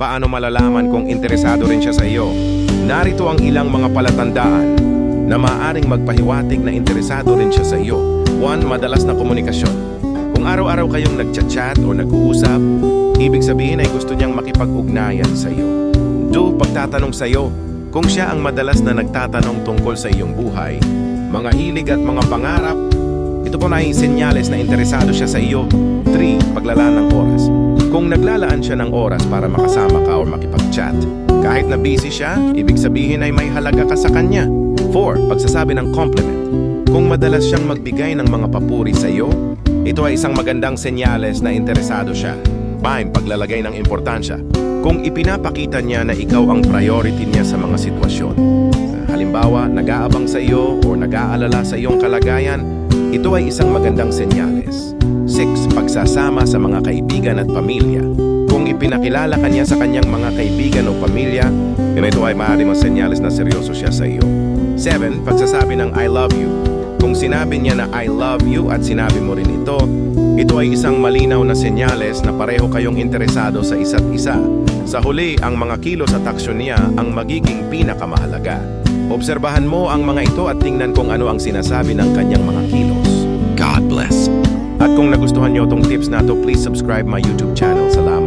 Paano malalaman kung interesado rin siya sa iyo? Narito ang ilang mga palatandaan na maaaring magpahiwatig na interesado rin siya sa iyo. 1. Madalas na komunikasyon. Kung araw-araw kayong nagchat-chat o nag-uusap, ibig sabihin ay gusto niyang makipag-ugnayan sa iyo. 2. Pagtatanong sa iyo. Kung siya ang madalas na nagtatanong tungkol sa iyong buhay, mga hilig at mga pangarap, ito po na ay senyales na interesado siya sa iyo. 3. Paglalaan ng oras. Kung naglalaan siya ng oras para makasama ka o makipag-chat, kahit na busy siya, ibig sabihin ay may halaga ka sa kanya. 4. Pagsasabi ng compliment. Kung madalas siyang magbigay ng mga papuri sa iyo, ito ay isang magandang senyales na interesado siya. 5. Paglalagay ng importansya. Kung ipinapakita niya na ikaw ang priority niya sa mga sitwasyon, halimbawa, nag-aabang sa iyo o nag-aalala sa iyong kalagayan, ito ay isang magandang senyales. 6. Pagsasama sa mga kaibigan at pamilya. Kung ipinakilala ka niya sa kanyang mga kaibigan o pamilya, ito ay maaaring mga senyales na seryoso siya sa iyo. 7. Pagsasabi ng I love you. Kung sinabi niya na I love you at sinabi mo rin ito ay isang malinaw na senyales na pareho kayong interesado sa isa't isa. Sa huli, ang mga kilos at aksyon niya ang magiging pinakamahalaga. Obserbahan mo ang mga ito at tingnan kung ano ang sinasabi ng kanyang mga kilos. God bless. At kung nagustuhan niyo itong tips na to, please subscribe my YouTube channel. Salamat.